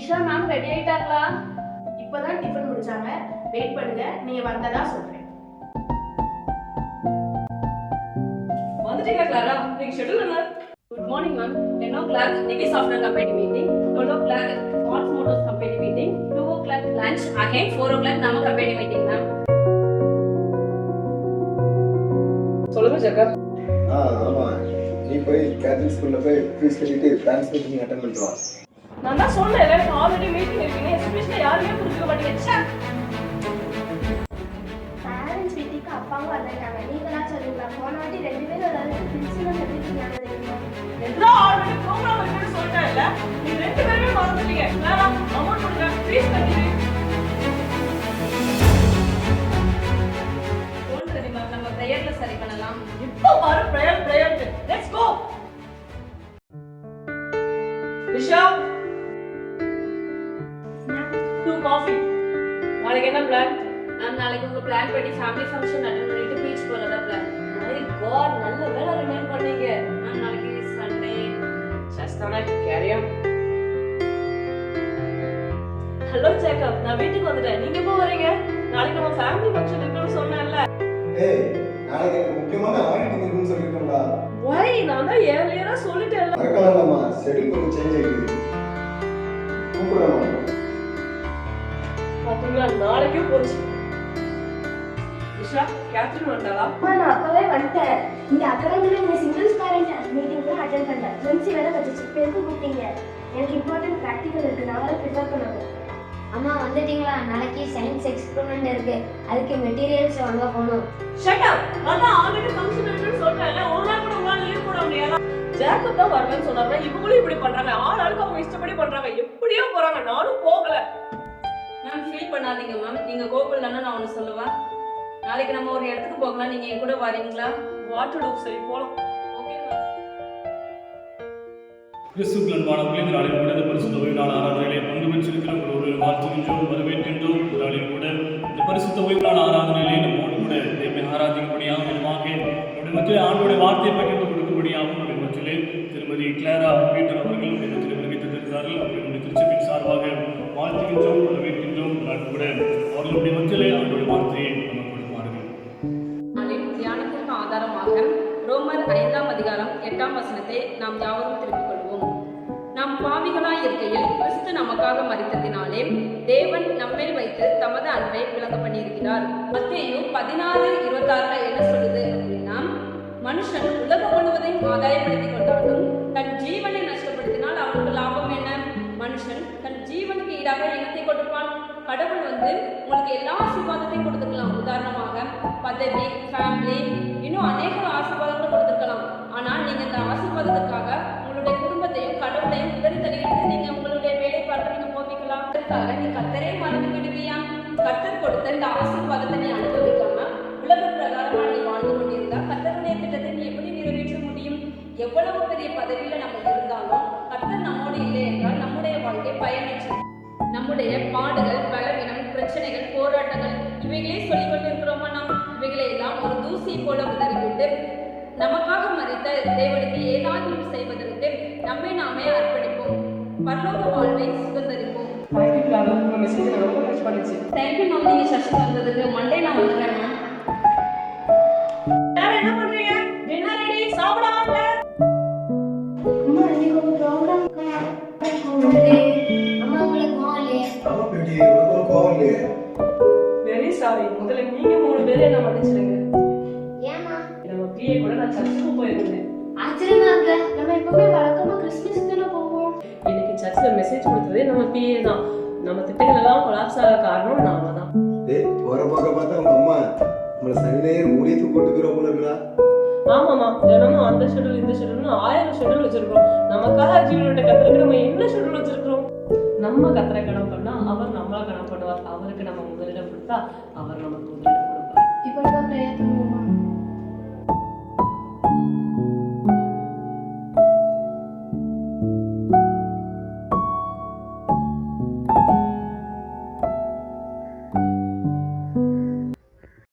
Isha ma'am ready ஆயிட்டாங்களா? இப்பதான் tiffin முடிச்சாங்க. Wait பண்ணுங்க, நீங்க வந்ததா சொல்றேன். வந்துட்டீங்க கிளாரா? நீங்க ஷெட்யூல் என்ன? Good morning ma'am. 10 o'clock Navy software company meeting, 12 o'clock Smart Motors company meeting, 2 o'clock lunch, again 4 o'clock நம்ம company meeting மேம். சொல்லுங்க ஜக்கர். ஆமா, நீ போய் கேட்டரிங் ஸ்கூல்ல போய் ஃபீஸ் கட்டிட்டு டான்ஸ் மீட்டிங் அட்டெண்ட் பண்ணிட்டு வா. நான் தான் சொன்னேன் எனக்கு ஆல்ரெடி மீட்டிங் இருக்குன்னு. எஸ்பெஷலி யாருமே புரிஞ்சுக்க மாட்டேங்க. பேரண்ட்ஸ் மீட்டிங்க்கு அப்பாவும் வந்திருக்காங்க. நீங்களா சொல்லுங்களா? போன வாட்டி 2 பேரும் வராது. பிரின்சிபல் சொல்லிருக்காங்க தெரியுமா? எல்லாம் ஆல்ரெடி ப்ரோகிராம் இருக்குன்னு சொல்லிட்டேன்ல. நீ 2 பேருமே மறந்துட்டீங்க. கிளாரா அமௌண்ட் கொடுங்க. ஃபீஸ் கட்டிடு. டோன்ட் வரி மேம், நம்ம பிரேயர்ல சரி பண்ணலாம். இப்போ வர prayer. Let's go. Nisha 2 coffee. நாளைக்கு என்ன பிளான்? மேம் நாளைக்கு உங்க பிளான் படி ஃபேமிலி ஃபங்க்ஷன் அட்டெண்ட் பண்ணிட்டு பீச் போறதா பிளான். மை காட், நல்ல வேளை ரிமைண்ட் பண்ணீங்க. மேம் நாளைக்கு சண்டே. சஸ்தானா கேரி ஆன். ஹலோ ஜேக்கப், நான் வீட்டுக்கு வந்துட்டேன். நீங்க எப்போ வரீங்க? நாளைக்கு நம்ம ஃபேமிலி ஃபங்க்ஷன் இருக்குன்னு சொன்னேன்ல. ஏய், நாளைக்கு எனக்கு முக்கியமான ஆடிட்டிங் இருக்குன்னு சொல்லிருக்கேன்டா. வை, நான் தான் ஏர்லியரா சொல்லிட்டேன்ல. மறக்கலாம்மா, ஷெட்யூல் கொஞ்சம் சேஞ்ச் ஆயிடுது. கூப்பிடுறேன். பாத்தீங்களா, நாளைக்கே போச்சு. நிஷா, கேத்ரின் வந்தாளா? அம்மா நான் அப்பவே வந்துட்டேன். இந்த அகாடமில நீங்க சிங்கிள்ஸ் பேரண்ட் மீட்டிங் கூட அட்டெண்ட் பண்ணல. ஃப்ரெண்ட்ஸ் வேற வச்சிச்சு. பேருக்கு கூப்பிட்டீங்க. எனக்கு இம்பார்ட்டன்ட் ப்ராக்டிகல் இருக்கு. நான் வேற ப்ரிப்பேர் பண்ணணும். அம்மா வந்துட்டீங்களா? நாளைக்கு சயின்ஸ் எக்ஸ்பெரிமெண்ட் இருக்கு, அதுக்கு மெட்டீரியல்ஸ் வாங்க போகணும். Shut up. நான் தான் ஆல்ரெடி ஃபங்க்ஷன் இருக்குன்னு சொல்றேன்ல. ஒரு நாள் கூட உங்களால லீவ் போட முடியாதா? ஜேக்கப் தான் வருவேன்னு சொன்னாங்க. இவங்களும் இப்படி பண்றாங்க. ஆளுக்கு அவங்க இஷ்டப்படி பண்றாங்க. எப்படியோ போறாங்க. நானும் போகல. மேம் ஃபீல் பண்ணாதீங்க மேம். நீங்க கோகுல்னா நான் ஒன்னு சொல்லுவா. நாளைக்கு நம்ம ஒரு இடத்துக்கு போகலாம். நீங்க என் கூட வரீங்களா? வாட் டு சரி போலாம். Okay ma'am. கிறிஸ்துவுக்கு அன்பானவர்களே, இந்த நாளில் கூட இந்த பரிசுத்த ஓய்வு நாள் ஆராதனையிலே பங்கு பெற்றிருக்கிற ஒரு வாழ்த்துகின்றோம், வரவேற்கின்றோம். இந்த நாளில் கூட இந்த பரிசுத்த ஓய்வு நாள் ஆராதனையிலே நம்மோடு கூட தேவனை ஆராதிக்கும்படியாகவும் நம்முடைய மத்தியிலே ஆண்டோடைய வார்த்தையை பகிர்ந்து கொடுக்கும்படியாகவும் நம்முடைய மத்தியிலே திருமதி கிளாரா பீட்டர் அவர்கள் நம்முடைய மத்தியிலே வருகின்றிருக்கிறார்கள். அவர்களுடைய திருச்சபையின் சார்பாக வாழ்த்துகின்றோம், வரவேற்கின்றோம். நாள் கூட அவர்களுடைய மத்தியிலே ஆண்டோடைய வார்த்தையை நம்ம கொடுப்பார்கள். நாளின் தியானத்திற்கு ஆதாரமாக ரோமர் 5ஆம் அதிகாரம் 8ஆம் வசனத்தை நாம் யாவரும் திருப்பிக் கொள்வோம். நாம் பாவிகளாய் இருக்கையில் கிறிஸ்து நமக்காக மரித்ததினாலே தேவன் நம்மேல் வைத்து தமது அன்பை விளங்க பண்ணியிருக்கிறார். மத்தேயு 16:26 என்ன சொல்லுது அப்படின்னா, மனுஷன் உலகம் முழுவதையும் ஆதாயப்படுத்திக் கொண்டாலும் தன் ஜீவனை நஷ்டப்படுத்தினால் அவனுக்கு லாபம் என்ன? மனுஷன் தன் ஜீவனுக்கு ஈடாக இனத்தை கொடுப்பான். கடவுள் உங்களுக்கு எல்லா ஆசீர்வாதத்தையும் கொடுத்துக்கலாம். உதாரணமாக பதவி, ஃபேமிலி, இன்னும் அநேக ஆசீர்வாதங்கள் கொடுத்துருக்கலாம். ஆனால் நீங்க இந்த ஆசீர்வாதத்துக்காக உங்களுடைய குடும்பத்தையும் கடவுளையும் உதறி தள்ளிட்டு நீங்க உங்களுடைய வேலை பார்த்து நீங்க போவிக்கலாம். அதற்காக நீ கர்த்தரே மறந்து விடுவியா? கர்த்தர் கொடுத்த இந்த ஆசீர்வாதத்தை நீ அனுபவிக்காம உலக பிரகாரமா நீ வாழ்ந்து கொண்டிருந்தா கர்த்தருடைய திட்டத்தை நீ எப்படி நிறைவேற்ற முடியும்? எவ்வளவு பெரிய பதவியில நம்ம இருந்தாலும் கர்த்தர் நம்மோடு இல்லை என்றால் நம்முடைய வாழ்க்கை பயனற்றது. நம்முடைய பாடுகள், பலவீனம், பிரச்சனைகள், போராட்டங்கள் இவைகளே சொல்லிக் கொண்டிருக்கிறோமா? நாம் இவைகளை எல்லாம் ஒரு தூசி போல உதறிவிட்டு நமக்காக மரித்த தேவனுக்கு ஏதாவது செய்வதற்கு நம்மை நாமே அர்ப்பணிப்போம். பரலோக வாழ்வை சுதந்திரிப்போம். தேங்க்யூ கிளாரா, உங்க மெசேஜ் ரொம்ப டச் பண்ணிச்சு. தேங்க்யூ மேம், நீங்க சர்ச்சுக்கு வந்ததுக்கு. மண்டே நான் வந்துடுறேன் மேம். யார் என்ன பண்றீங்க? டின்னர் ரெடி, சாப்பிட வாங்க. அம்மா இன்னைக்கு ஒரு ப்ரோக்ராம் அம்மா உங்களுக்கு கோவம் இல்லையே? ஆமா பேட்டி, உனக்கு கோவம் இல்லையே? Very sorry. முதல்ல நீங்க 3 பேரை என்ன மன்னிச்சிடுங்க. ஏமா? நம்ம பிஏ கூட நான் சர்ச்சுக்கு போயிருந்தேன். ஆச்சரியமா இருக்கு. நம்ம எப்பவுமே வழக்கமா கிறிஸ்மஸ் தானே போவோம். இன்னைக்கு சர்ச்சில் மெசேஜ் கொடுத்ததே நம்ம பிஏ தான். நம்ம திட்டங்கள் எல்லாம் கொலாப்ஸ் ஆக காரணம் நாம தான். டேய், போற போக பார்த்தா உங்க அம்மா நம்மள சனி ஞாயிறு ஊழியத்துக்கு கூட்டு போயிட போல இருக்கா? ஆமாமா, தினமும் அந்த ஷெட்யூல் இந்த ஷெட்யூல்னு 1000 ஷெட்யூல் வச்சிருக்கோம். நமக்காக ஜீவனோட கத்தருக்கு நம்ம என்ன ஷெட்யூல் வச்சிருக்கிறோம்? நம்ம கத்தரை கணம் பண்ணா அவர் நம்மளா கணம் பண்ணுவார். அவருக்கு நம்ம முதலிடம் கொடுத்தா அவர் நமக்கு முதலிடம்